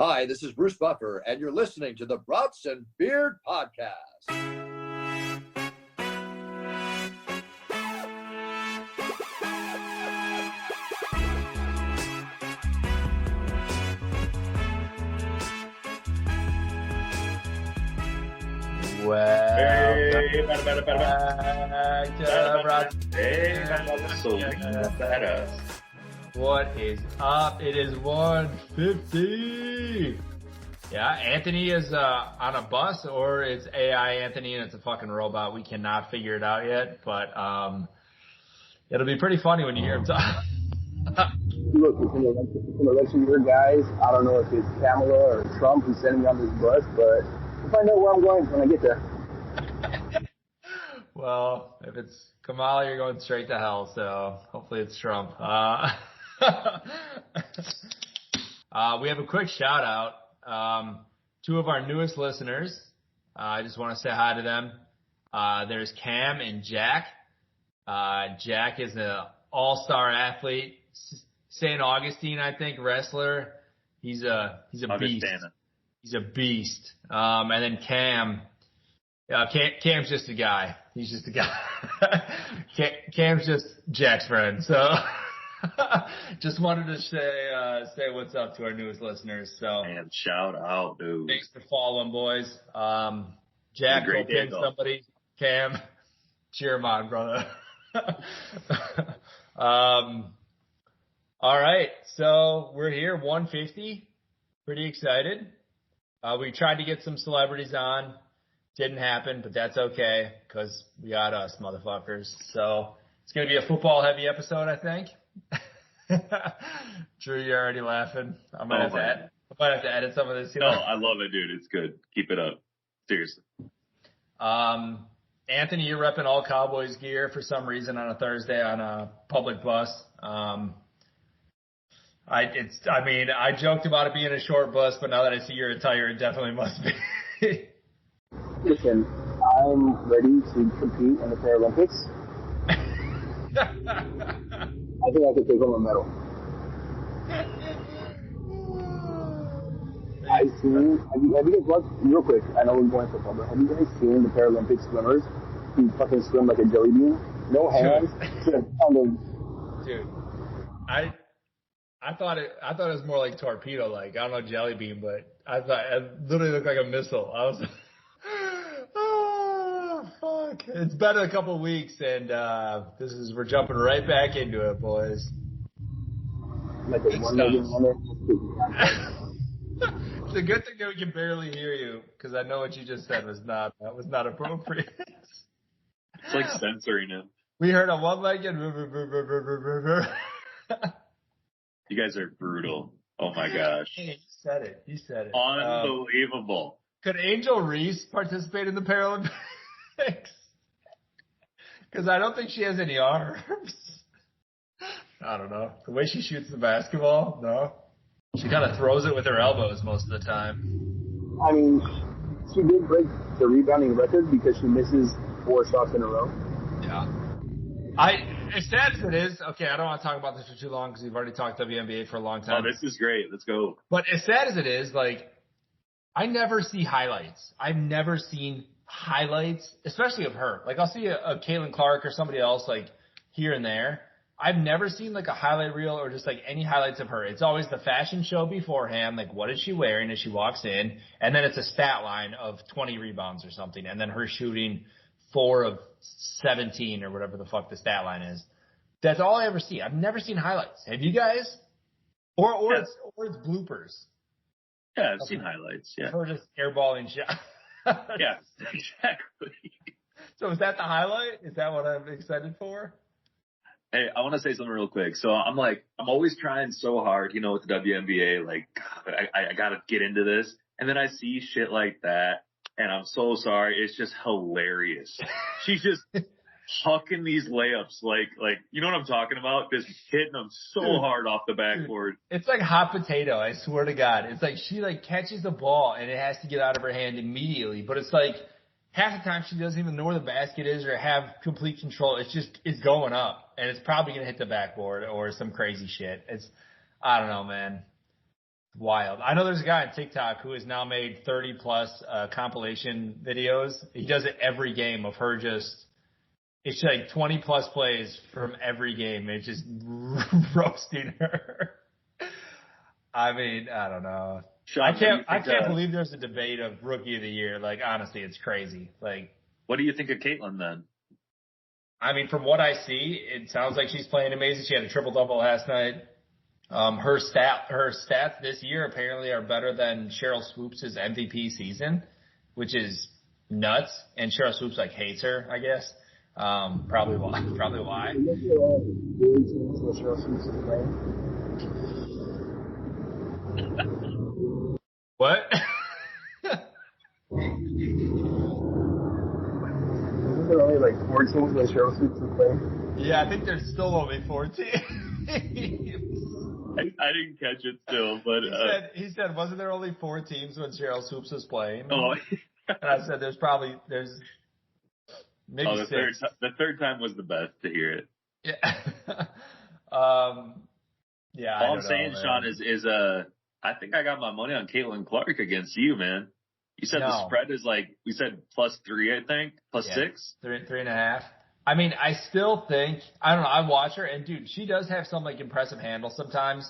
Hi, this is Bruce Buffer, and you're listening to the Brats and Beard Podcast. What is up? It is 1:50. Yeah, Anthony is on a bus, or it's AI Anthony and it's a fucking robot. We cannot figure it out yet, but it'll be pretty funny when you hear him talk. Look, it's an election year, guys. I don't know if it's Kamala or Trump who's sending me on this bus, but we'll find out where I'm going when I get there. Well, if it's Kamala, you're going straight to hell, so hopefully it's Trump. We have a quick shout out. Two of our newest listeners. I just want to say hi to them. There's Cam and Jack. Jack is an all-star athlete. St. Augustine, I think, wrestler. He's a beast. He's a beast. And then Cam's just a guy. He's just a guy. Cam's just Jack's friend. So just wanted to say what's up to our newest listeners. So and shout out, dude. Thanks for following, boys. Jack, go pin somebody. Cam, cheer him on, brother. All right, so we're here, 150. Pretty excited. We tried to get some celebrities on. Didn't happen, but that's okay, because we got us, motherfuckers. So it's going to be a football-heavy episode, I think. Drew, you're already laughing. I might have to edit some of this. No, I love it, dude. It's good. Keep it up. Seriously. Anthony, you're repping all Cowboys gear for some reason on a Thursday on a public bus. I joked about it being a short bus, but now that I see your attire, it definitely must be. Listen, I'm ready to compete in the Paralympics. I think I could take home a medal. Have you guys watched, real quick, I know we're going football, but have you guys seen the Paralympic swimmers who fucking swim like a jelly bean? No hands. Dude, I thought it was more like torpedo, like, I don't know, jelly bean, but I thought it literally looked like a missile. I was oh, fuck. It's been a couple weeks, and we're jumping right back into it, boys. Like a one-legged runner. It's a good thing that we can barely hear you, because I know what you just said was not appropriate. It's like censoring him. We heard a one-legged. You guys are brutal. Oh my gosh. He said it. Unbelievable. Could Angel Reese participate in the Paralympics? Because I don't think she has any arms. I don't know. The way she shoots the basketball, no. She kind of throws it with her elbows most of the time. I mean, she did break the rebounding record because she misses 4 shots in a row. Yeah. As sad as it is, okay, I don't want to talk about this for too long because we've already talked WNBA for a long time. Oh, this is great. Let's go. But as sad as it is, like, I never see highlights. I've never seen highlights, especially of her. Like, I'll see a Caitlin Clark or somebody else, like, here and there. I've never seen, like, a highlight reel or just, like, any highlights of her. It's always the fashion show beforehand, like, what is she wearing as she walks in, and then it's a stat line of 20 rebounds or something, and then her shooting 4 of 17 or whatever the fuck the stat line is. That's all I ever see. I've never seen highlights. Have you guys? Or it's bloopers. Yeah, I've seen highlights. Yeah. Her just airballing shot. Yeah, exactly. So is that the highlight? Is that what I'm excited for? Hey, I want to say something real quick. So I'm always trying so hard, with the WNBA, like, God, I got to get into this. And then I see shit like that, and I'm so sorry. It's just hilarious. She's just hucking these layups, like, you know what I'm talking about? Just hitting them so hard off the backboard. It's like hot potato, I swear to God. It's like she, like, catches the ball, and it has to get out of her hand immediately. But it's like half the time she doesn't even know where the basket is or have complete control. It's going up, and it's probably going to hit the backboard or some crazy shit. I don't know, man. Wild. I know there's a guy on TikTok who has now made 30 plus compilation videos. He does it every game of her it's like 20 plus plays from every game. It's just roasting her. I mean, I don't know. Sean, I can't believe there's a debate of rookie of the year. Like, honestly, it's crazy. Like, what do you think of Caitlin then? I mean, from what I see, it sounds like she's playing amazing. She had a triple double last night. Her stats this year apparently are better than Cheryl Swoops' MVP season, which is nuts. And Cheryl Swoops like hates her, I guess. Probably why. What? Isn't there only like 4 teams when Cheryl Swoops is playing? Yeah, I think there's still only 14. I didn't catch it still, but he said, wasn't there only 4 teams when Cheryl Swoops was playing? Oh, and I said, there's maybe the 6. The third time was the best to hear it. Yeah. Yeah. All I'm saying, Sean, is I think I got my money on Caitlin Clark against you, man. You said the spread is we said +3, I think, +6, 3.5. I mean, I still think, I don't know, I watch her, and dude, she does have some, like, impressive handles sometimes,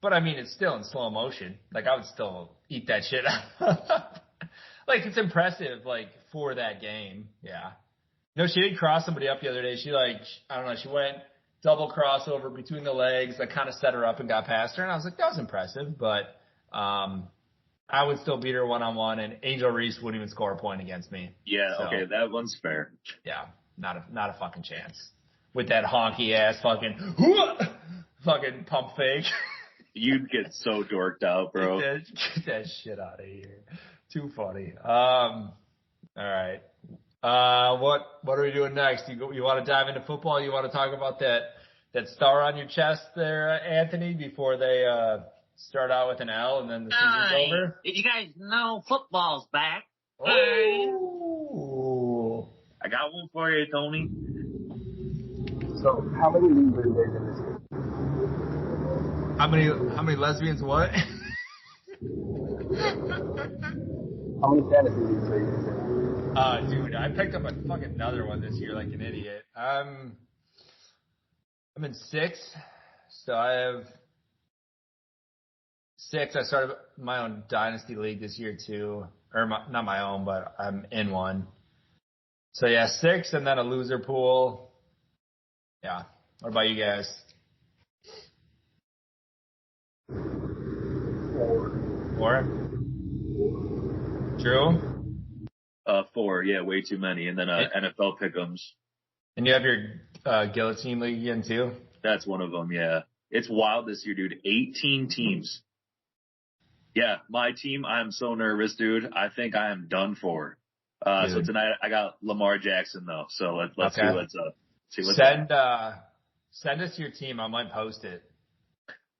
but I mean, it's still in slow motion. Like, I would still eat that shit up. Like, it's impressive, like, for that game. Yeah. No, she did cross somebody up the other day. She, like, I don't know, she went double crossover between the legs. I kind of set her up and got past her, and I was like, that was impressive, but I would still beat her one-on-one, and Angel Reese wouldn't even score a point against me. Yeah, so, okay, that one's fair. Yeah. Not a fucking chance. With that honky ass fucking pump fake. You'd get so dorked out, bro. Get that shit out of here. Too funny. All right. What are we doing next? You want to dive into football? You want to talk about that star on your chest there, Anthony, before they start out with an L and then the season's over? Did you guys know football's back? Oh. I got one for you, Tony. So, how many leagues are you guys in this year? How many lesbians what? How many fantasy leagues are you guys in? Dude, I picked up a fucking another one this year like an idiot. I'm in 6, so I have 6. I started my own dynasty league this year too, or not my own, but I'm in one. So yeah, 6 and then a loser pool. Yeah. What about you guys? 4? True? 4, yeah, way too many. And then NFL pick'ems. And you have your guillotine league again too? That's one of them, yeah. It's wild this year, dude. 18 teams. Yeah, my team, I'm so nervous, dude. I think I am done for. So tonight I got Lamar Jackson though. So let's see what's up. Send us your team. I might post it.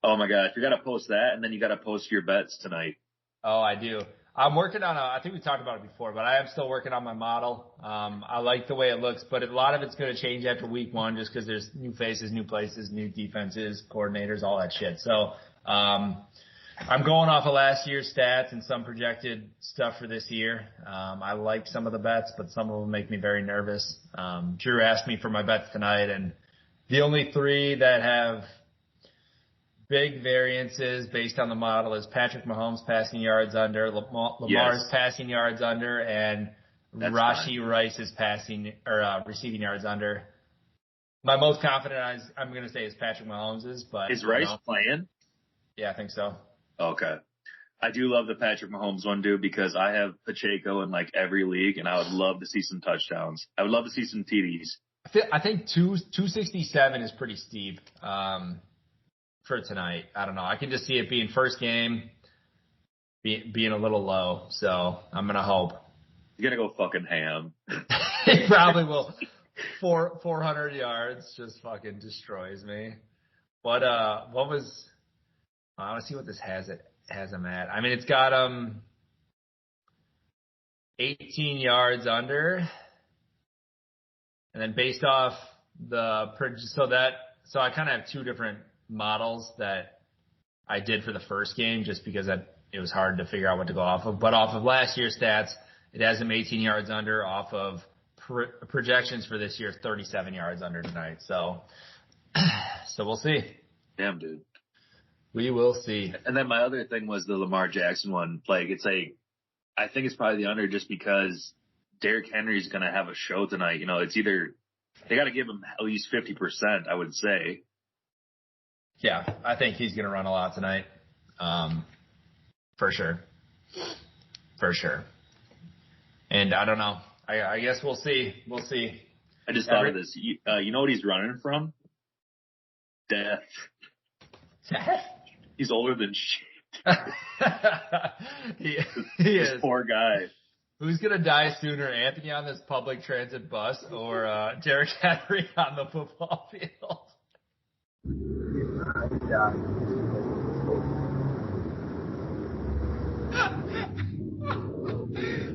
Oh my gosh, you got to post that, and then you got to post your bets tonight. Oh, I do. I'm working on I think we talked about it before, but I am still working on my model. I like the way it looks, but a lot of it's going to change after week 1 just because there's new faces, new places, new defenses, coordinators, all that shit. So, I'm going off of last year's stats and some projected stuff for this year. I like some of the bets, but some of them make me very nervous. Drew asked me for my bets tonight, and the only 3 that have big variances based on the model is Patrick Mahomes passing yards under, Lamar's passing yards under, and Rashee Rice's receiving yards under. My most confident I'm going to say is Patrick Mahomes's, but is Rice playing? Yeah, I think so. Okay. I do love the Patrick Mahomes one, dude, because I have Pacheco in like every league, and I would love to see some touchdowns. I would love to see some TDs. I think 267 is pretty steep for tonight. I don't know. I can just see it being first game, being a little low. So I'm gonna hope. You're gonna go fucking ham. He probably will. 400 yards just fucking destroys me. But what was? I want to see what this has him at. I mean, it's got 18 yards under, and then based off so I kind of have 2 different models that I did for the first game just because it was hard to figure out what to go off of. But off of last year's stats, it has him 18 yards under. Off of projections for this year, 37 yards under tonight. So we'll see. Damn, dude. We will see. And then my other thing was the Lamar Jackson one. Like, I think it's probably the under just because Derrick Henry's going to have a show tonight. You know, it's either they got to give him at least 50%, I would say. Yeah, I think he's going to run a lot tonight. For sure. For sure. And I don't know. I guess we'll see. We'll see. I just thought of this. You know what he's running from? Death. Death? He's older than shit. he this is. Poor guy. Who's going to die sooner, Anthony on this public transit bus or Derrick Henry on the football field?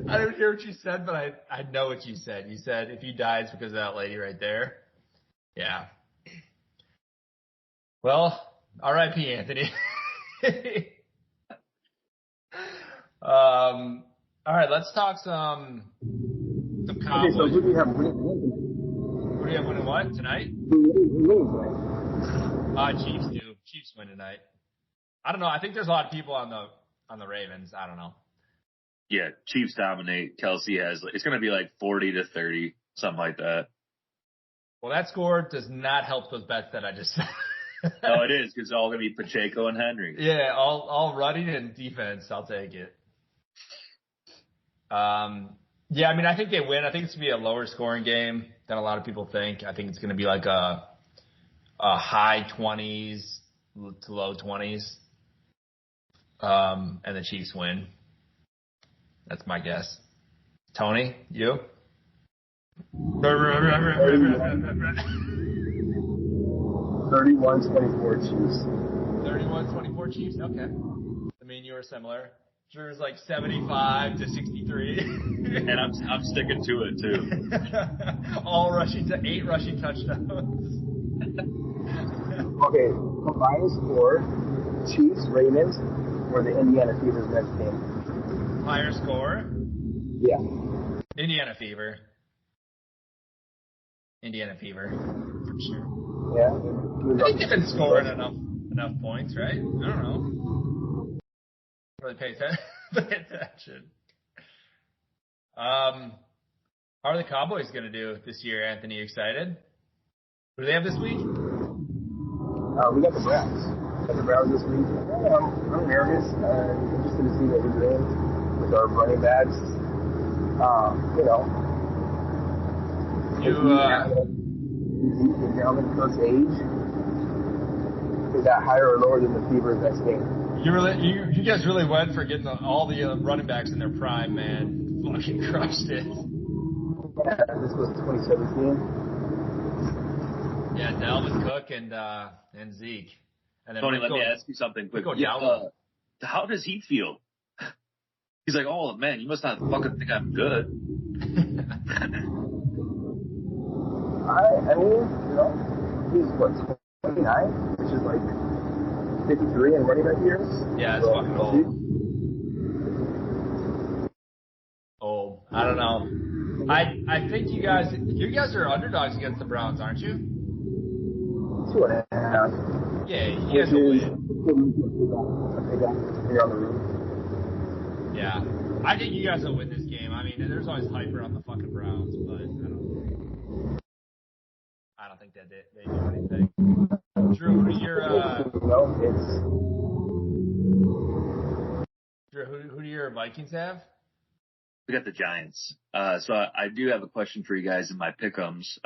I didn't hear what you said, but I know what you said. You said if you die, it's because of that lady right there. Yeah. Well, R.I.P. Anthony. All right, let's talk some Cowboys. Okay, so who do you have winning? Who do you have winning what tonight? Chiefs do. Chiefs win tonight. I don't know. I think there's a lot of people on the Ravens. I don't know. Yeah, Chiefs dominate. Kelsey has. It's going to be like 40-30, something like that. Well, that score does not help those bets that I just said. No, it is because it's all going to be Pacheco and Henry. Yeah, all running and defense. I'll take it. Yeah, I mean, I think they win. I think it's going to be a lower scoring game than a lot of people think. I think it's going to be like a high 20s to low 20s. And the Chiefs win. That's my guess. Tony, you? 31-24 Chiefs. 31-24 Chiefs? Okay. I mean, you were similar. Drew's like 75-63. And I'm sticking to it too. All rushing to 8 rushing touchdowns. Okay, combined score, Chiefs, Ravens, or the Indiana Fever's next game. Higher score? Yeah. Indiana Fever. Indiana Fever, for sure. Yeah. I think they've been scoring enough points, right? I don't know. Really pay attention. How are the Cowboys going to do this year, Anthony? You excited? Who do they have this week? We got the Browns. This week. I'm nervous. Interested to see what we're doing with our running backs. Down in Cook's age. Is that higher or lower than the Fever's next game? You guys really went for getting all the running backs in their prime, man. Fucking crushed it. Yeah, this was 2017. Yeah, Dalvin Cook and Zeke. And then Tony, let me ask you something quick. How does he feel? He's like, oh man, you must not fucking think I'm good. I mean, he's what, 29, which is like 53 in running back years. Yeah, it's fucking old. I don't know. I think you guys are underdogs against the Browns, aren't you? 2.5. Yeah, you guys will win. You're on the road. Yeah. I think you guys will win this game. I mean, there's always hype around the fucking Browns, but I don't think that they do anything. Drew, who do your who do your Vikings have? We got the Giants. So I do have a question for you guys in my pick'ems.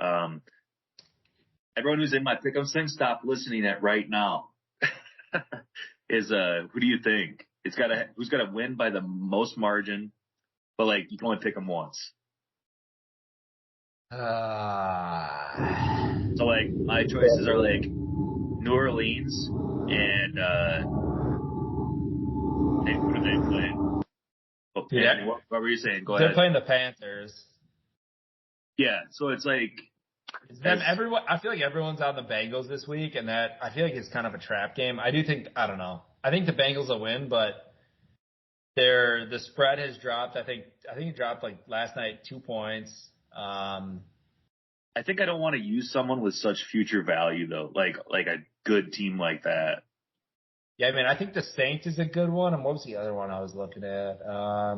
Everyone who's in my pick'ems thing, stop listening at right now. Who do you think? Who's got to win by the most margin, but like you can only pick them once. So like my choices are like New Orleans and who do they play? Oh, yeah. What were you saying? Go ahead. They're playing the Panthers. Yeah, so it's like everyone. I feel like everyone's on the Bengals this week, and that I feel like it's kind of a trap game. I do think I don't know. I think the Bengals will win, but the spread has dropped. I think it dropped like last night 2 points. I think I don't want to use someone with such future value though, like a good team like that. Yeah, I mean, I think the Saints is a good one. And what was the other one I was looking at?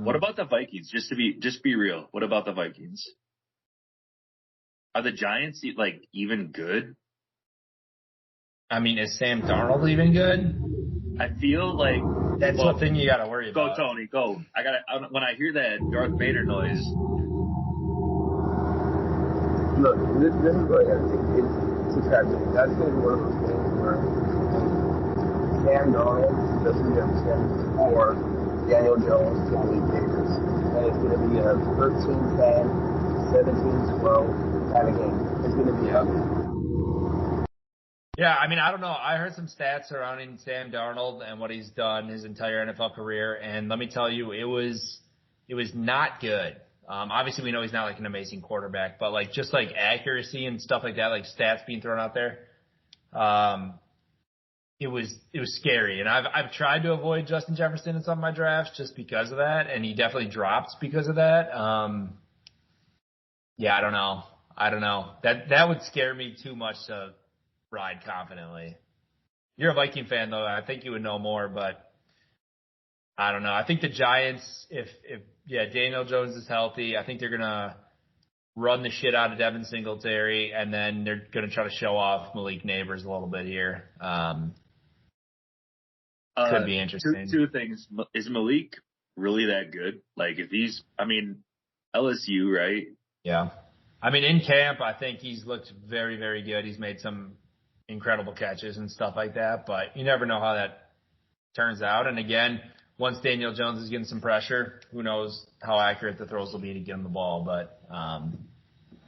What about the Vikings? Just be real. What about the Vikings? Are the Giants like even good? I mean, is Sam Darnold even good? I feel like That's the thing you got to worry about. Go, Tony, go. When I hear that Darth Vader noise. Look, this is what I think. It's a tragedy. That's going to be one of those things where Sam Darnold, Justin Jefferson, or Daniel Jones to Malik Davis. And it's going to be a 13-10, 17-12 kind of game. It's going to be ugly. Yeah, I mean, I don't know. I heard some stats surrounding Sam Darnold and what he's done his entire NFL career, and let me tell you, it was not good. Obviously, we know he's not like an amazing quarterback, but like just like accuracy and stuff like that, like stats being thrown out there, it was scary. And I've tried to avoid Justin Jefferson in some of my drafts just because of that, and he definitely dropped because of that. Yeah, I don't know. That would scare me too much to ride confidently. You're a Viking fan though. I think you would know more, but I don't know. I think the Giants, if Daniel Jones is healthy, I think they're gonna run the shit out of Devin Singletary, and then they're gonna try to show off Malik Neighbors a little bit here. Could be interesting. Two things. Is Malik really that good? Like LSU, right? Yeah. I mean, in camp, I think he's looked very, very good. He's made some incredible catches and stuff like that, but you never know how that turns out. And again, once Daniel Jones is getting some pressure, who knows how accurate the throws will be to get him the ball. But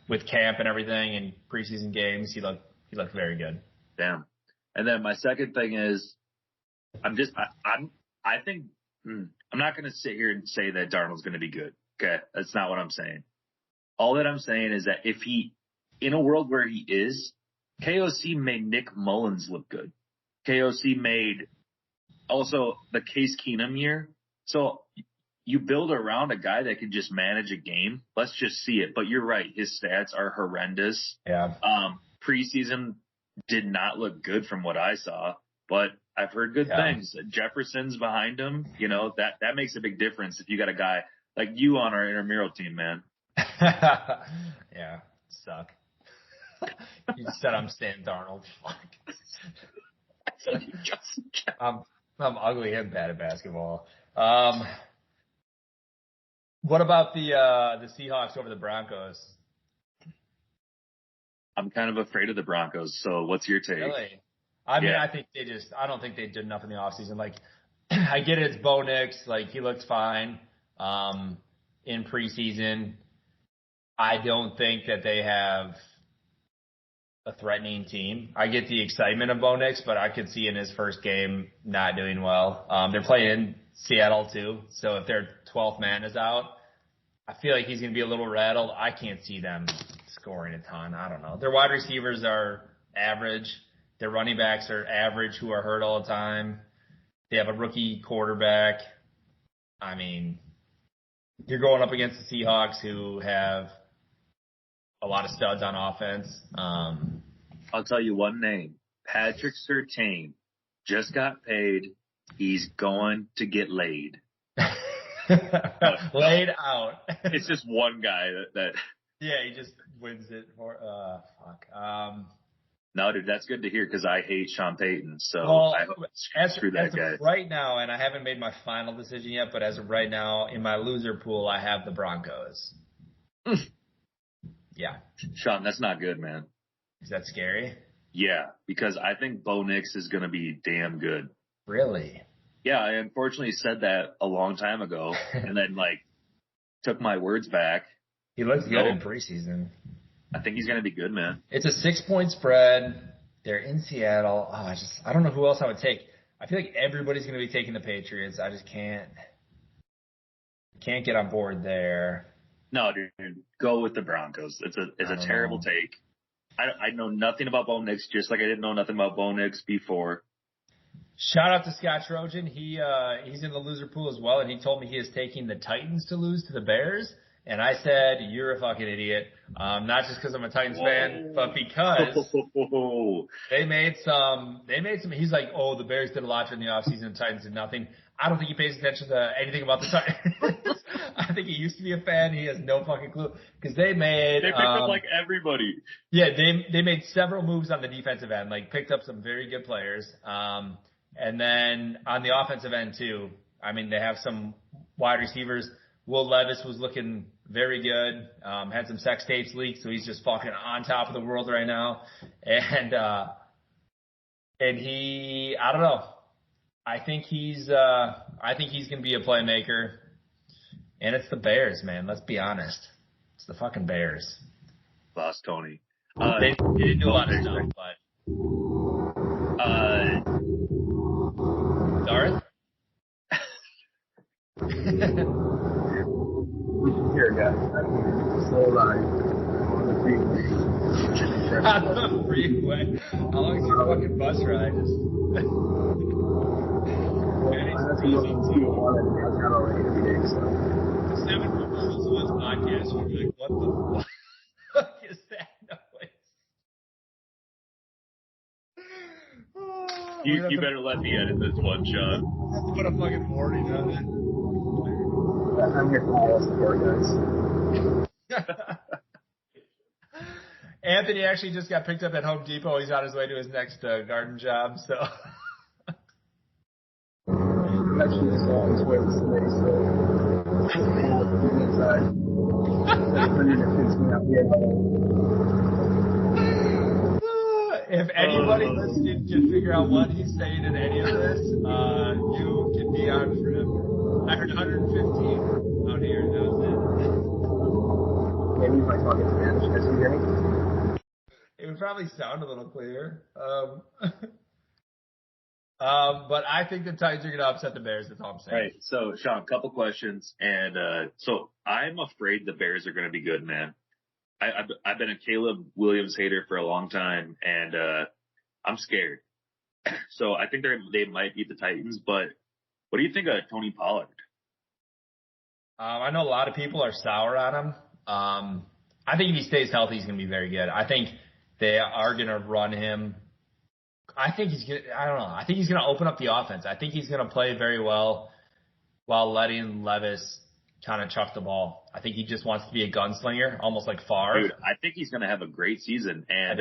with camp and everything and preseason games, he looked very good. Damn. And then my second thing is, I'm not going to sit here and say that Darnold's going to be good. Okay, that's not what I'm saying. All that I'm saying is that if he, in a world where he is, KOC made Nick Mullins look good. KOC made also the Case Keenum year. So you build around a guy that can just manage a game. Let's just see it. But you're right. His stats are horrendous. Yeah. Preseason did not look good from what I saw, but I've heard good things. Jefferson's behind him. You know, that makes a big difference if you got a guy like you on our intramural team, man. Yeah. Suck. You said I'm Sam Darnold. Fuck. I'm ugly and bad at basketball. What about the Seahawks over the Broncos? I'm kind of afraid of the Broncos. So what's your take? Really? I mean, I don't think they did enough in the offseason. Like, I get it, it's Bo Nix. Like, he looked fine in preseason. I don't think that they have a threatening team. I get the excitement of Bo Nix, but I could see in his first game not doing well. They're playing in Seattle too, so if their 12th man is out, I feel like he's going to be a little rattled. I can't see them scoring a ton. I don't know. Their wide receivers are average. Their running backs are average, who are hurt all the time. They have a rookie quarterback. I mean, you're going up against the Seahawks, who have a lot of studs on offense. I'll tell you one name. Patrick Surtain just got paid. He's going to get laid. Laid out. It's just one guy that. Yeah, he just wins it for fuck. No, dude, that's good to hear because I hate Sean Payton. So well, screw that guy. Right now, and I haven't made my final decision yet, but as of right now, in my loser pool, I have the Broncos. Yeah. Sean, that's not good, man. Is that scary? Yeah, because I think Bo Nix is going to be damn good. Really? Yeah, I unfortunately said that a long time ago and then, took my words back. He looks good in preseason. I think he's going to be good, man. It's a 6-point spread. They're in Seattle. I don't know who else I would take. I feel like everybody's going to be taking the Patriots. I just can't get on board there. No, dude, go with the Broncos. It's a terrible take. I know nothing about Bo Nix, just like I didn't know nothing about Bo Nix before. Shout out to Scott Trojan. He's in the loser pool as well, and he told me he is taking the Titans to lose to the Bears. And I said, you're a fucking idiot. Not just because I'm a Titans fan, but because they made some, he's like, oh, the Bears did a lot during the offseason, the Titans did nothing. I don't think he pays attention to anything about the Titans. I think he used to be a fan. He has no fucking clue. Because they picked up like everybody. Yeah, they made several moves on the defensive end, like picked up some very good players. And then on the offensive end too, I mean, they have some wide receivers. Will Levis was looking very good. Had some sex tapes leaked, so he's just fucking on top of the world right now. And he, I don't know. I think he's gonna be a playmaker. And it's the Bears, man. Let's be honest. It's the fucking Bears. Lost Tony. They didn't do a lot of stuff, but. Darth? Here, guys. I'm so alive. On the freeway. On the freeway? How long is your fucking bus ride? I have to go to Tijuana and hang out already every day, so. 7 Rules was podcast. You'd be like, what the fuck is that noise? You better let me edit this one, Sean. I have to put a fucking warning on it. I'm here for all support, guys. Anthony actually just got picked up at Home Depot. He's on his way to his next garden job, so. I'm actually just on his way today, so. Inside. If anybody listening can figure out what he's saying in any of this, you can be on forever. I heard 115 out here, and that was Maybe if I talk in Spanish, guys can hear me? it. It would probably sound a little clearer. But I think the Titans are going to upset the Bears. That's all I'm saying. All right. So, Sean, a couple questions. And so I'm afraid the Bears are going to be good, man. I've been a Caleb Williams hater for a long time, and I'm scared. So I think they might beat the Titans, but what do you think of Tony Pollard? I know a lot of people are sour on him. I think if he stays healthy, he's going to be very good. I think they are going to run him. I think he's going to, I don't know. I think he's going to open up the offense. I think he's going to play very well while letting Levis kind of chuck the ball. I think he just wants to be a gunslinger, almost like Favre. Dude, I think he's going to have a great season. And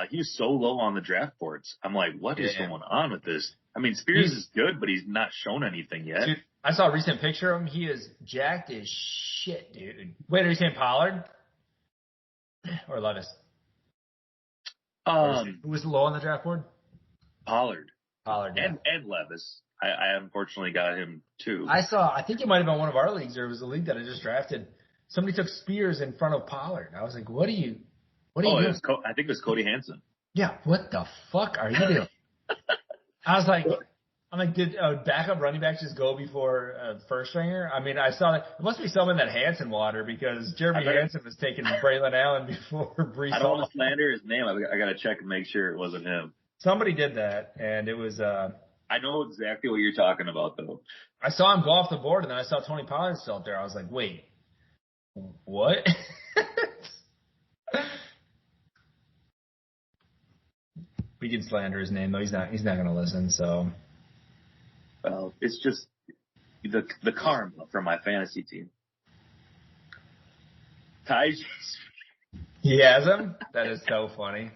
he was so low on the draft boards. I'm like, what is going on with this? I mean, Spears is good, but he's not shown anything yet. Dude, I saw a recent picture of him. He is jacked as shit, dude. Wait, are you saying Pollard? Or Levis? Who was low on the draft board? Pollard. Pollard, yeah. And Levis. I unfortunately got him too. I think it might have been one of our leagues, or it was a league that I just drafted. Somebody took Spears in front of Pollard. I was like, what are you doing? I think it was Cody Hansen. Yeah, what the fuck are you doing? I was like, did a backup running back just go before first stringer? I mean, I saw that. It must be someone that Hansen water, because Jeremy Hansen was taking Braylon Allen before Brees. I don't want to slander his name. I got to check and make sure it wasn't him. Somebody did that, and it was. I know exactly what you're talking about, though. I saw him go off the board, and then I saw Tony Pollard still up there. I was like, wait, what? We can slander his name, though. He's not going to listen, so. Well, it's just the karma from my fantasy team. He has him? That is so funny.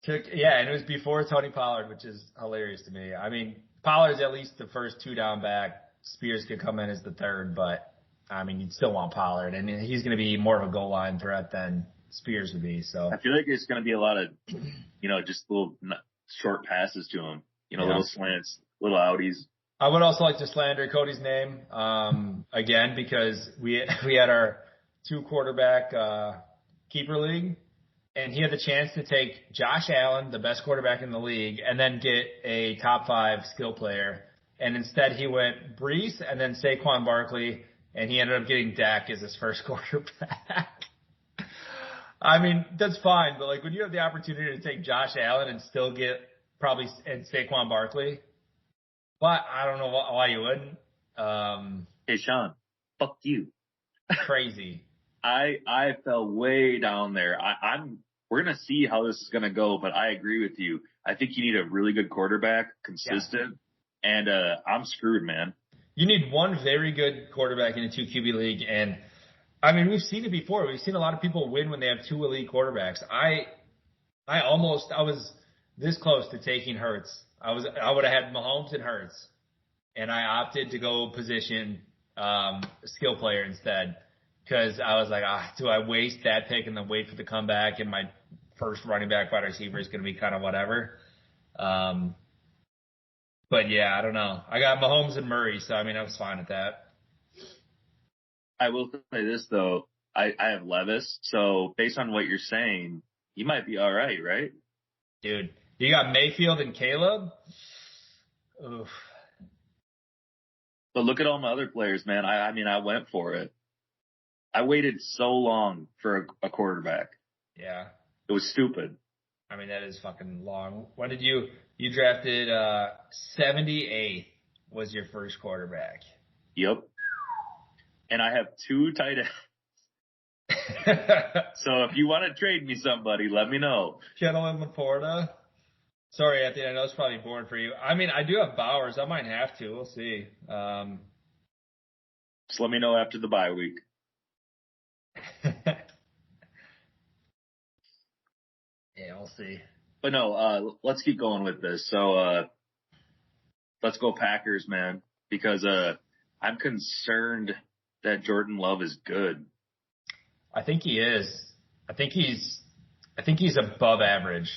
And it was before Tony Pollard, which is hilarious to me. I mean, Pollard's at least the first 2 down back. Spears could come in as the third, but, I mean, you'd still want Pollard. And he's going to be more of a goal line threat than Spears would be. So I feel like there's going to be a lot of, just little short passes to him. Little slants, little outies. I would also like to slander Cody's name again, because we had our 2 quarterback keeper league. And he had the chance to take Josh Allen, the best quarterback in the league, and then get a top 5 skill player. And instead he went Brees and then Saquon Barkley, and he ended up getting Dak as his first quarterback. I mean, that's fine, but like when you have the opportunity to take Josh Allen and still get probably and Saquon Barkley. But I don't know why you wouldn't. Hey, Sean, fuck you. Crazy. I fell way down there. We're going to see how this is going to go, but I agree with you. I think you need a really good quarterback, consistent, and I'm screwed, man. You need one very good quarterback in a 2 QB league, and I mean, we've seen it before. We've seen a lot of people win when they have 2 elite quarterbacks. I was this close to taking Hurts. I would have had Mahomes and Hurts, and I opted to go position skill player instead because I was like, do I waste that pick and then wait for the comeback and my first running back wide receiver is going to be kind of whatever. But yeah, I don't know. I got Mahomes and Murray, so I mean, I was fine with that. I will say this though. I have Levis, so based on what you're saying, you might be all right, right? Dude, you got Mayfield and Caleb? Oof. But look at all my other players, man. I mean, I went for it. I waited so long for a quarterback. Yeah. It was stupid. I mean, that is fucking long. When did you drafted 78th was your first quarterback? Yep. And I have 2 tight ends. So if you want to trade me somebody, let me know. Kittle and Laporta. Sorry, Anthony, I know it's probably boring for you. I mean, I do have Bowers. I might have to. We'll see. Just let me know after the bye week. Yeah, we'll see. But no, let's keep going with this. So let's go Packers, man, because I'm concerned that Jordan Love is good. I think he is. I think he's above average.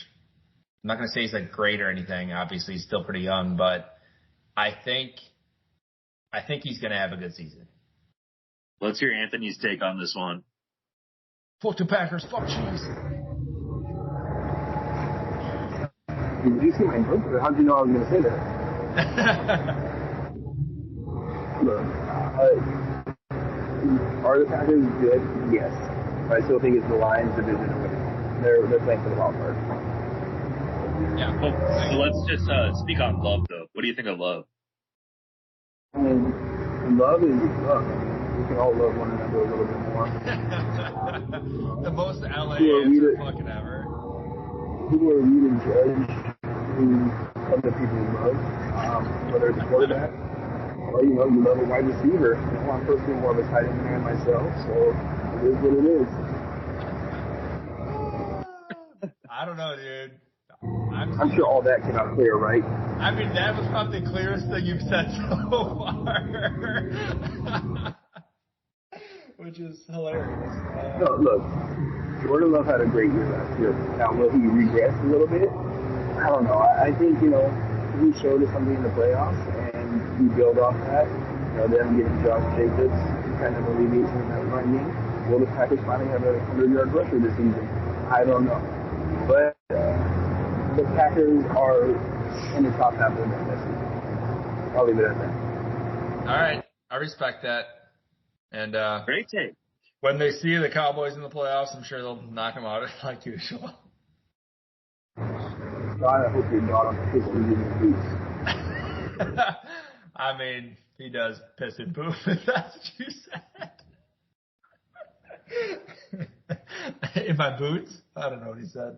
I'm not going to say he's like great or anything. Obviously, he's still pretty young, but I think he's going to have a good season. Let's hear Anthony's take on this one. Fuck the Packers. Fuck cheese. Did you see my notes, or how did you know I was going to say that? Look, are the Packers good? Yes. But I still think it's the Lions division. They're playing for the wild card. Yeah. So let's just speak on Love, though. What do you think of Love? I mean, love is love. We can all love one another a little bit more. The most LA answer fucking ever. Who are we to judge who other people love? Whether it's a quarterback or, you love a wide receiver. I'm personally more of a tight end man myself, so it is what it is. I don't know, dude. I'm sure all that came out clear, right? I mean, that was probably the clearest thing you've said so far. Which is hilarious. No, look, Jordan Love had a great year last year. Now, will he regress a little bit? I don't know. I think, he showed us something in the playoffs, and you build off that. Them getting Josh Jacobs kind of alleviates some of that run game. Will the Packers finally have a 100-yard rusher this season? I don't know. But the Packers are in the top half of the NFC. I'll leave it at that. All right. I respect that. And Great take. When they see the Cowboys in the playoffs, I'm sure they'll knock them out like usual. God, I hope your daughter pisses in his boots. I mean, he does piss and poop, if that's what you said. In my boots? I don't know what he said.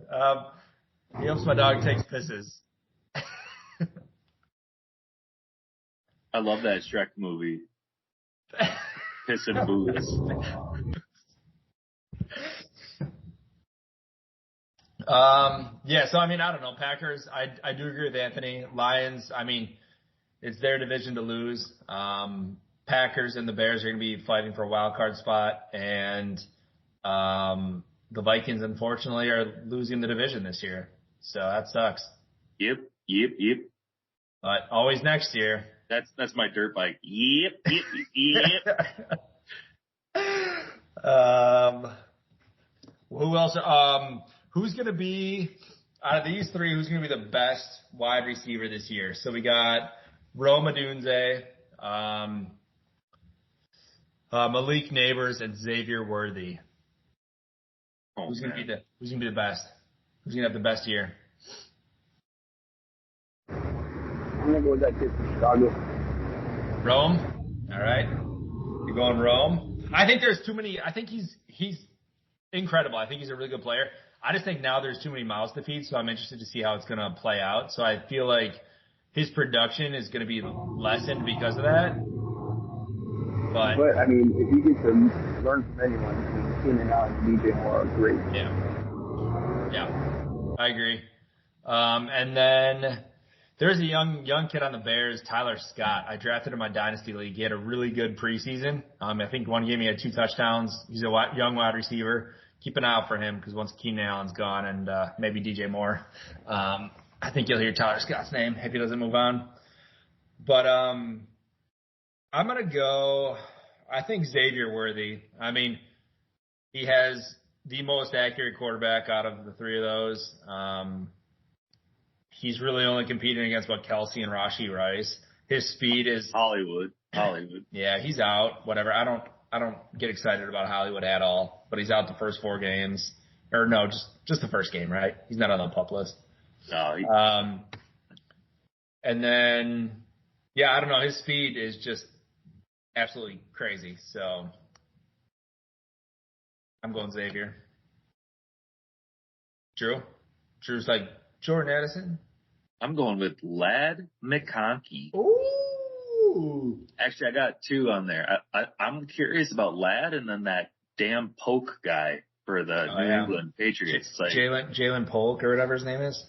He hopes my dog takes pisses. I love that Shrek movie. Piss and boots. Yeah, so I mean, I don't know. Packers, I do agree with Anthony. Lions, I mean, it's their division to lose. Packers and the Bears are going to be fighting for a wild card spot, and the Vikings, unfortunately, are losing the division this year. So that sucks. Yep. But always next year. That's my dirt bike. Yep. Who else? Who's going to be, out of these three, who's going to be the best wide receiver this year? So we got Rome Odunze, Malik Neighbors, and Xavier Worthy. Who's going to be the best? Who's going to have the best year? I'm gonna go with that kid from Chicago. Rome. All right. You're going Rome. I think there's too many. I think he's incredible. I think he's a really good player. I just think now there's too many mouths to feed, so I'm interested to see how it's going to play out. So I feel like his production is going to be lessened because of that. But I mean, if you get to learn from anyone, I mean, Keenan Allen and DJ Moore are great. Yeah, I agree. And then there's a young kid on the Bears, Tyler Scott. I drafted him in my dynasty league. He had a really good preseason. I think one game he had 2 touchdowns. He's a young wide receiver. Keep an eye out for him because once Keenan Allen's gone and maybe DJ Moore, I think you'll hear Tyler Scott's name if he doesn't move on. But I'm going to go, I think Xavier Worthy. I mean, he has the most accurate quarterback out of the 3 of those. He's really only competing against Kelsey and Rashee Rice. His speed is Hollywood. Yeah, he's out. Whatever. I don't get excited about Hollywood at all. But he's out the first 4 games, or no, just the first game, right? He's not on the PUP list. No. And then, yeah, I don't know. His speed is just absolutely crazy. So I'm going Xavier. Drew's like Jordan Addison. I'm going with Ladd McConkey. Ooh. Actually, I got 2 on there. I'm curious about Ladd and then that damn Polk guy for the New England Patriots. Like, Jalen Polk or whatever his name is.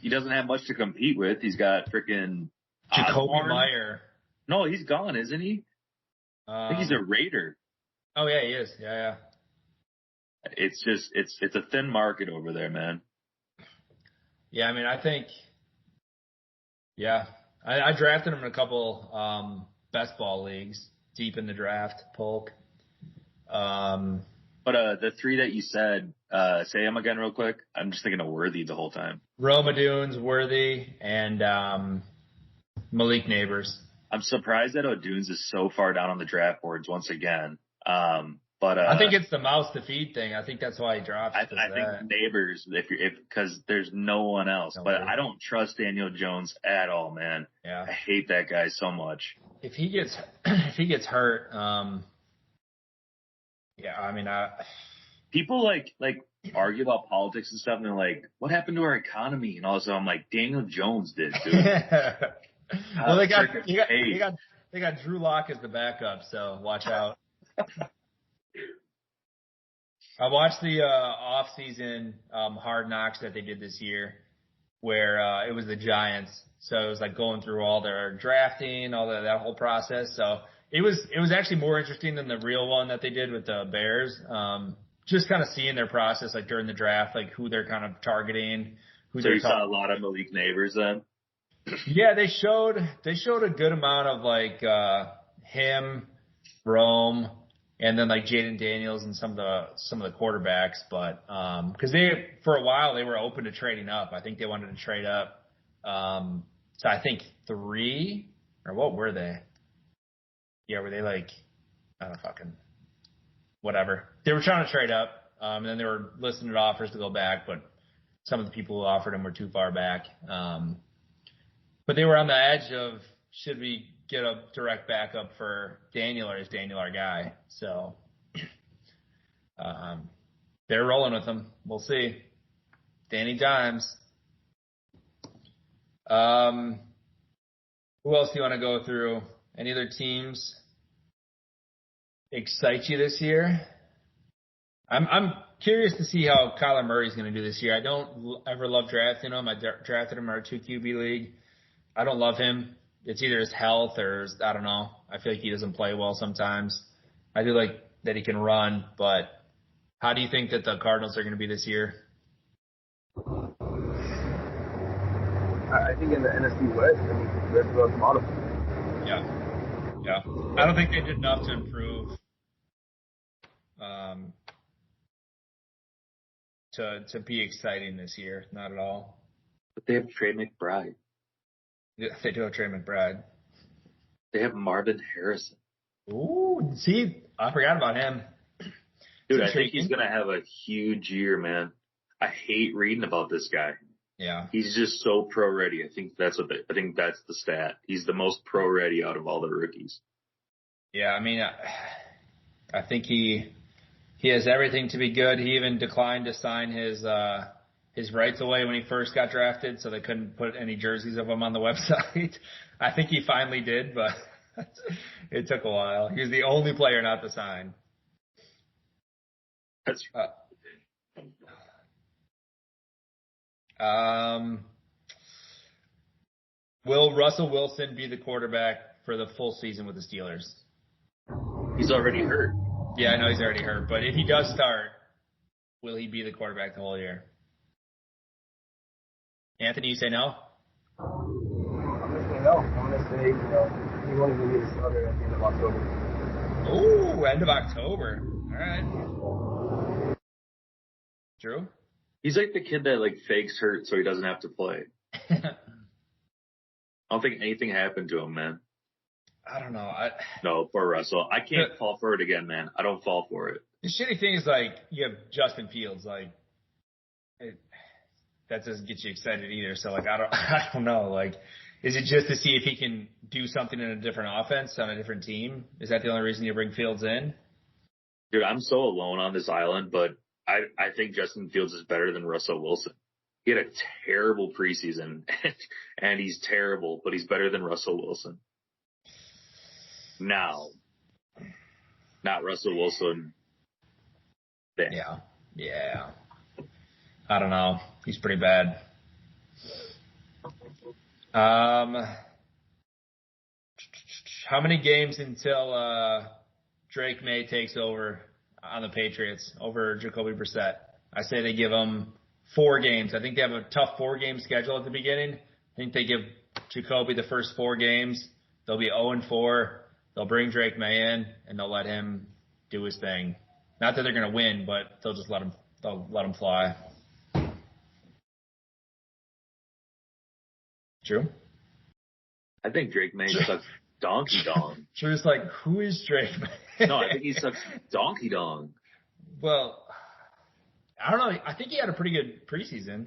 He doesn't have much to compete with. He's got freaking Jacoby Meyer. No, he's gone, isn't he? I think he's a Raider. Oh yeah, he is. Yeah. It's just it's a thin market over there, man. Yeah, I mean, I think. Yeah, I drafted him in a couple best ball leagues deep in the draft. Polk. But the 3 that you said, say them again real quick. I'm just thinking of Worthy the whole time. Rome Odunes, Worthy, and Malik Neighbors. I'm surprised that Odunes is so far down on the draft boards once again. But I think it's the mouse to feed thing. I think that's why he drops. I think Neighbors, because there's no one else. But I don't trust Daniel Jones at all, man. Yeah, I hate that guy so much. If he gets hurt, yeah, I mean, people like argue about politics and stuff, and they're like, "What happened to our economy?" And all of a sudden, I'm like, Daniel Jones did, dude. Well, they got Drew Lock as the backup, so watch out. I watched the off-season Hard Knocks that they did this year, where it was the Giants. So it was like going through all their drafting, all that whole process. So it was actually more interesting than the real one that they did with the Bears. Just kind of seeing their process, like during the draft, like who they're kind of targeting. So you saw a lot of Malik Neighbors then? Yeah, they showed a good amount of like him, Rome, and then like Jaden Daniels and some of the quarterbacks, but because for a while they were open to trading up. I think they wanted to trade up. So I think 3 or what were they? Yeah, were they like I don't fucking whatever. They were trying to trade up, and then they were listening to offers to go back, but some of the people who offered them were too far back. But they were on the edge of should we get a direct backup for Daniel or is Daniel our guy? So they're rolling with him. We'll see. Danny Dimes. Who else do you want to go through? Any other teams excite you this year? I'm curious to see how Kyler Murray's going to do this year. I don't ever love drafting him. I drafted him in our 2 QB league. I don't love him. It's either his health or I don't know. I feel like he doesn't play well sometimes. I do like that he can run, but how do you think that the Cardinals are going to be this year? I think in the NFC West, I mean, there's a lot of. Yeah. I don't think they did enough to improve. To be exciting this year, not at all. But they have Trey McBride. Yeah, they do have Trey McBride. They have Marvin Harrison. Ooh, see, I forgot about him. Dude, I think he's going to have a huge year, man. I hate reading about this guy. Yeah. He's just so pro ready. I think that's the stat. He's the most pro ready out of all the rookies. Yeah, I mean, I think he has everything to be good. He even declined to sign his rights away when he first got drafted, so they couldn't put any jerseys of him on the website. I think he finally did, but it took a while. He was the only player not to sign. That's Will Russell Wilson be the quarterback for the full season with the Steelers? He's already hurt. Yeah, I know he's already hurt, but if he does start, will he be the quarterback the whole year? Anthony, you say no? I'm going to say no. I'm going to say, he won't even be the starter at the end of October. Ooh, end of October. All right. Drew? He's like the kid that like fakes hurt so he doesn't have to play. I don't think anything happened to him, man. I don't know. No, poor Russell. I can't fall for it again, man. I don't fall for it. The shitty thing is, like, you have Justin Fields, like, that doesn't get you excited either. So, like, I don't know. Like, is it just to see if he can do something in a different offense on a different team? Is that the only reason you bring Fields in? Dude, I'm so alone on this island, but I think Justin Fields is better than Russell Wilson. He had a terrible preseason, and he's terrible, but he's better than Russell Wilson. Now, not Russell Wilson. Then. Yeah. I don't know. He's pretty bad. How many games until Drake May takes over on the Patriots over Jacoby Brissett? I say they give him 4 games. I think they have a tough 4-game schedule at the beginning. I think they give Jacoby the first 4 games. They'll be 0-4. They'll bring Drake May in, and they'll let him do his thing. Not that they're going to win, but they'll just let him fly. Drew? I think Drake May sucks donkey dong. Drew's like, who is Drake May? No, I think he sucks donkey dong. Well, I don't know. I think he had a pretty good preseason.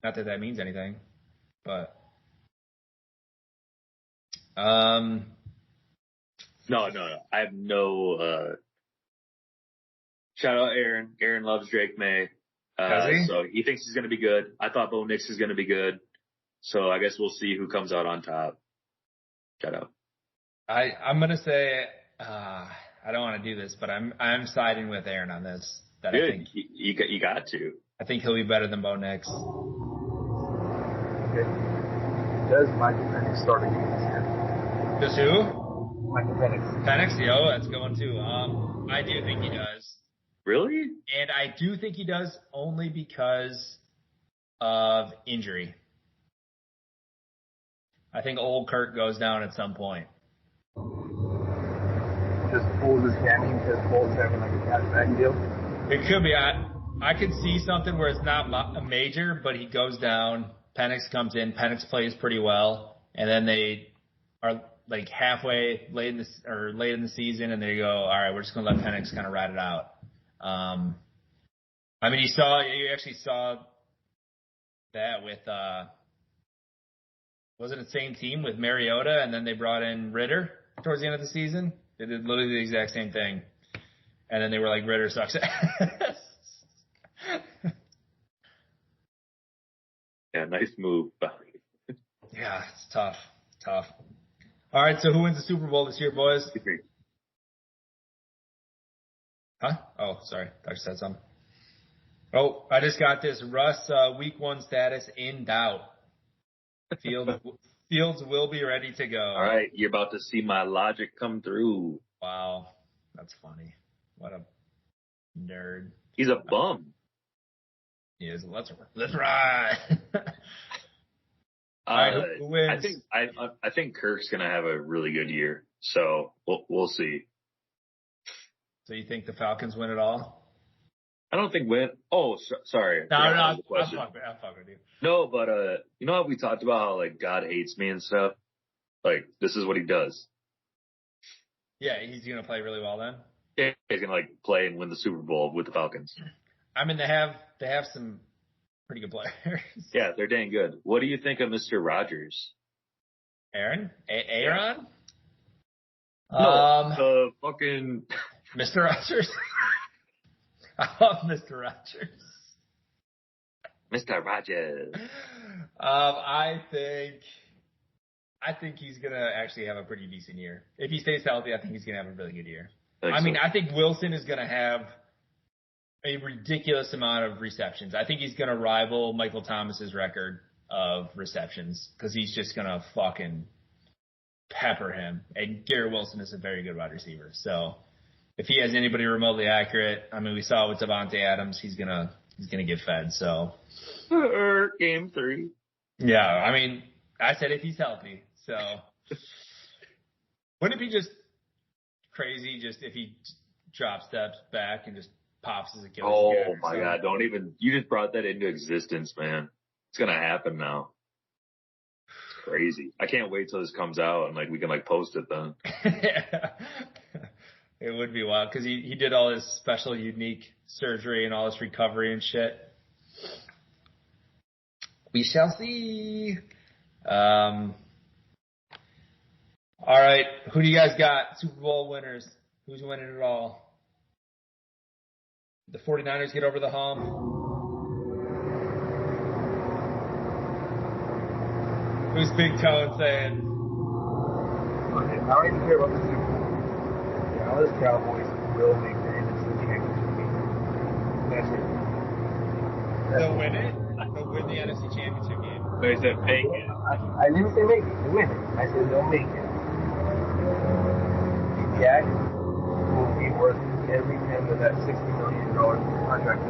Not that means anything, but No. I have no. Shout out Aaron. Aaron loves Drake May. Does he? So he thinks he's going to be good. I thought Bo Nix is going to be good. So I guess we'll see who comes out on top. Shout out. I'm gonna say I don't want to do this, but I'm siding with Aaron on this. That Good. I think You got to. I think he'll be better than Bo Nix. Okay. Does Michael Penix start a game this year? Just who? Michael Penix. Penix, that's going too. I do think he does. Really? And I do think he does only because of injury. I think old Kurt goes down at some point. Just pulls his hammy because Cole's having like a cashback deal. It could be. I could see something where it's not a major, but he goes down. Penix comes in. Penix plays pretty well, and then they are like halfway late in the season, and they go, all right, we're just gonna let Penix kind of ride it out. I mean, you actually saw that with wasn't it the same team with Mariota, and then they brought in Ritter towards the end of the season? They did literally the exact same thing. And then they were like, Ritter sucks. Yeah, nice move. Yeah, it's tough. All right, so who wins the Super Bowl this year, boys? Huh? Oh, sorry. I just said something. Oh, I just got this. Russ, week 1 status in doubt. Fields will be ready to go. All right, you're about to see my logic come through. Wow, that's funny. What a nerd. He's a bum. He is. Let's ride. All right, who wins? I think Kirk's gonna have a really good year. So we'll see. So you think the Falcons win it all? I don't think win. Oh, sorry. No, I'm question. fucking with you. No, but you know how we talked about how like God hates me and stuff. Like this is what he does. Yeah, he's gonna play really well then. Yeah, he's gonna like play and win the Super Bowl with the Falcons. I mean, they have some pretty good players. Yeah, they're dang good. What do you think of Mr. Rogers? Aaron? Aaron? No, the fucking Mr. Rogers. I love Mr. Rogers. Mr. Rogers. I think he's gonna actually have a pretty decent year. If he stays healthy, I think he's gonna have a really good year. I think Wilson is gonna have a ridiculous amount of receptions. I think he's gonna rival Michael Thomas's record of receptions because he's just gonna fucking pepper him. And Garrett Wilson is a very good wide receiver. So if he has anybody remotely accurate, I mean, we saw it with Devontae Adams. He's gonna get fed. So Game 3. Yeah, I mean, I said if he's healthy. So wouldn't it be just crazy just if he drop steps back and just pops his Achilles? Oh my God! Don't even. You just brought that into existence, man. It's gonna happen now. It's crazy. I can't wait till this comes out and we can post it then. It would be wild because he did all his special, unique surgery and all his recovery and shit. We shall see. All right, who do you guys got? Super Bowl winners. Who's winning it all? The 49ers get over the hump. Who's Big Tone saying? I don't even care about the Super Bowl. The Dallas Cowboys will make the NFC Championship game. That's it. They'll win it? They'll win the NFC Championship game. They said make it. I didn't say make it. They win it. I said they'll make it. Jack will be worth every penny of that $60 million contract.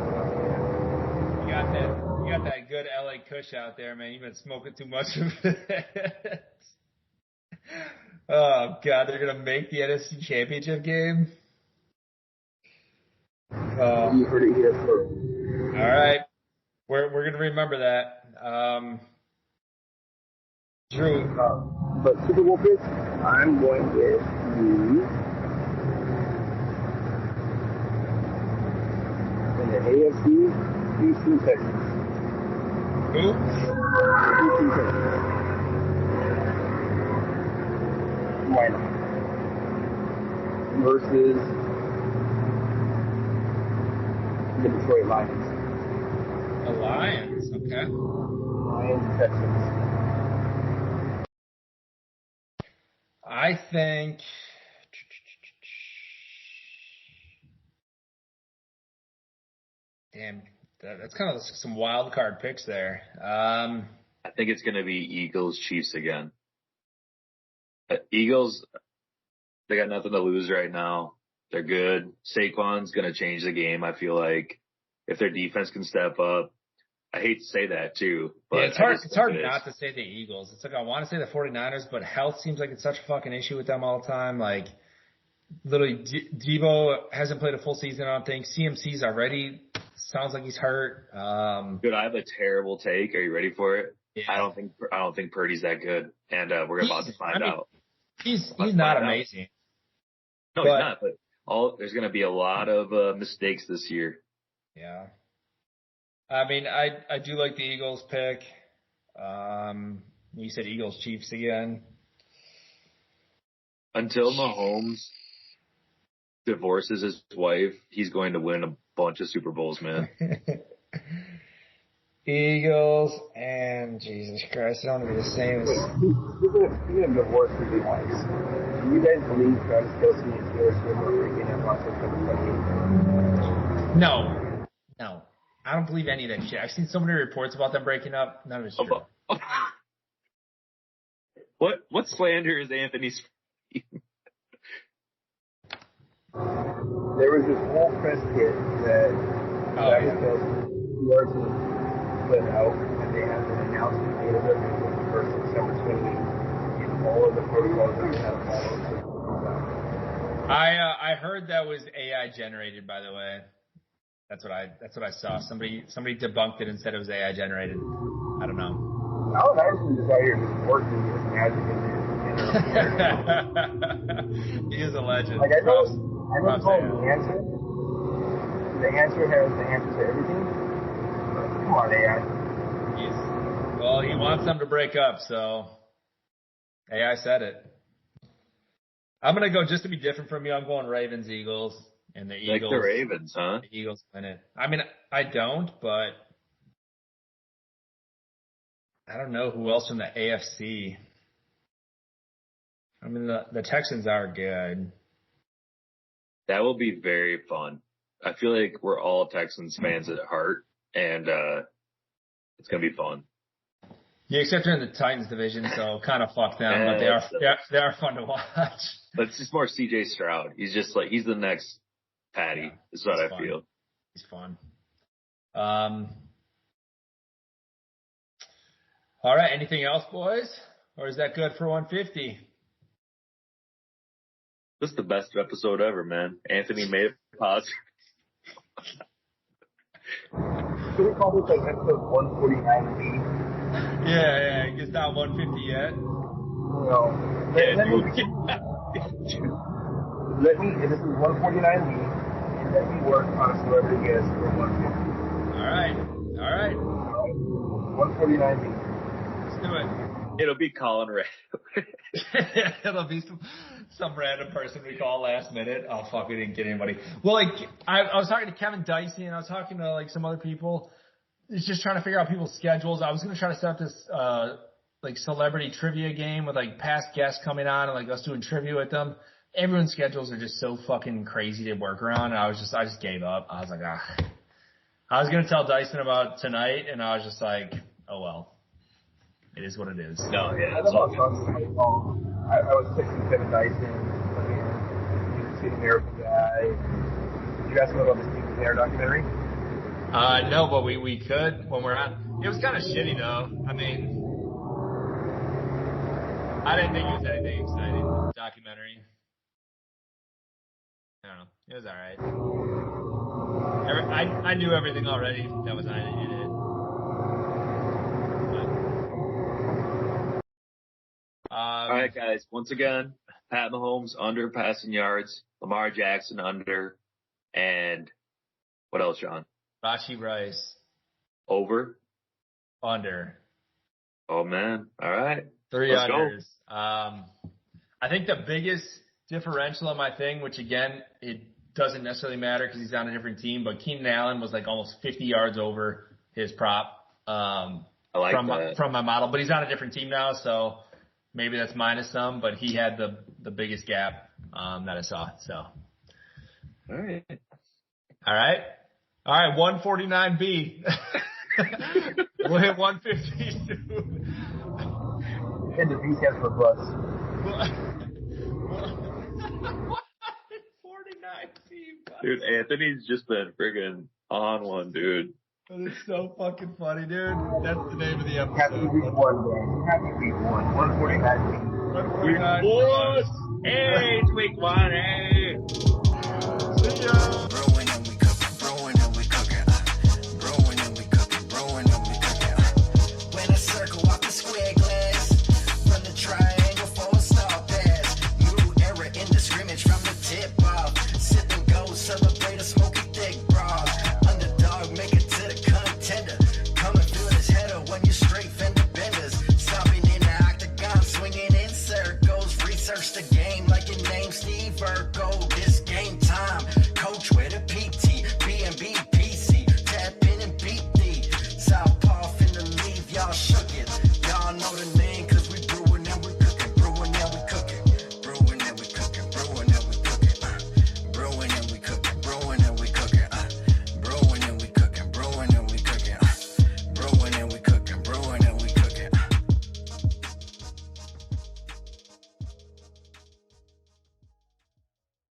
You got that good LA Kush out there, man. You've been smoking too much of it. Oh God, they're gonna make the NFC Championship game. You heard it here first. All right, we're gonna remember that. Drew, but Super Bowl picks, I'm going with the in the AFC, Houston Texans. who? Houston Texans. Why not? Versus the Detroit Lions. The Lions. Okay. Lions, Texans. I think. Damn, that's kind of some wild card picks there. I think it's going to be Eagles Chiefs again. Eagles, they got nothing to lose right now. They're good. Saquon's going to change the game, I feel like, if their defense can step up. I hate to say that too, but yeah, it's hard not to say the Eagles. It's I want to say the 49ers, but health seems like it's such a fucking issue with them all the time. Literally, Debo hasn't played a full season, I don't think. CMC's already sounds like he's hurt. Dude, I have a terrible take. Are you ready for it? Yeah. I don't think Purdy's that good, and we're about to find out. He's not amazing. No, he's not. But there's going to be a lot of mistakes this year. Yeah. I mean, I do like the Eagles pick. You said Eagles Chiefs again. Until Mahomes divorces his wife, he's going to win a bunch of Super Bowls, man. Eagles and Jesus Christ, I don't want to be the same as. Speaking of divorce for the wives, do you guys believe Travis Kelce and Taylor Swift are breaking up on September 28th? No. I don't believe any of that shit. I've seen so many reports about them breaking up. None of it's true. What slander is Anthony's? There was this whole press kit that Travis Kelce put out, and they have an announcement made of everything for September 28th in all of the protocols that we have followed. I heard that was AI generated, by the way. That's what I saw. Somebody debunked it and said it was AI generated. I don't know. Alan Iverson's just out here just working his magic in He is a legend. I know the answer. The answer has the answer to everything. But Come on, AI. Well, he wants them to break up, so AI said it. I'm going to go, just to be different from you, I'm going Ravens, Eagles, and the Eagles. Like the Ravens, huh? The Eagles win it. I mean, I don't, but I don't know who else from the AFC. I mean, the Texans are good. That will be very fun. I feel like we're all Texans fans at heart, and it's going to be fun. Yeah, except they're in the Titans division, so kind of fuck them, but they are fun to watch. But it's just more CJ Stroud. He's just like, he's the next Patty, Yeah, is what I fun. feel. He's fun. All right, anything else, boys? Or is that good for 150? This is the best episode ever, man. Anthony made it positive. Should we call this like episode 149B? Yeah, it gets down 150 yet. No. Yeah, Let me, this is 149B, and let me work on a celebrity guest for 150. All right. 149B. Let's do it. It'll be Colin Ray. It'll be some random person we call last minute. Oh, fuck, we didn't get anybody. Well, like, I was talking to Kevin Dicey, and I was talking to, like, some other people. It's just trying to figure out people's schedules. I was going to try to set up this, like, celebrity trivia game with, like, past guests coming on and, like, us doing trivia with them. Everyone's schedules are just so fucking crazy to work around, and I just gave up. I was like, I was going to tell Dyson about tonight, and I was just like, oh, well. It is what it is. No, yeah, I it's all love good. I was texting Kevin Dyson. He's a miracle guy. Did you guys know about the Stephen Hair documentary? No, but we could when we're on. It was kind of shitty though. I mean, I didn't think it was anything exciting. The documentary. I don't know. It was alright. I knew everything already that was in it. All right, guys. Once again, Pat Mahomes under passing yards, Lamar Jackson under, and what else, John? Rashi Rice Over. under. Oh man! All right. 3 Let's unders. I think the biggest differential on my thing, which again, it doesn't necessarily matter because he's on a different team, but Keenan Allen was like almost 50 yards over his prop I like that. from my model, but he's on a different team now, so maybe that's minus some, but he had the biggest gap that I saw. So, All right. all right, 149B. We'll hit 150 soon. And the B stands for bus. 49B. Dude, Anthony's just been friggin' on one, dude. That is so fucking funny, dude. That's the name of the Happy episode. week one, man. Happy week one. 149B. 149. Hey, it's week 1, hey. See ya. Brewing and we cooking, brewing and we cooking. Brewing and we cooking, brewing and we cooking. When a circle off the square glass, from the triangle for a star pass. New era in the scrimmage from the tip off. Sip and go, celebrate a smoky thick broth. Underdog, make it to the contender. Coming through this header when you straight fender benders. Stopping in the octagon, swinging in circles. Research the game like your name's Steve Urkel. This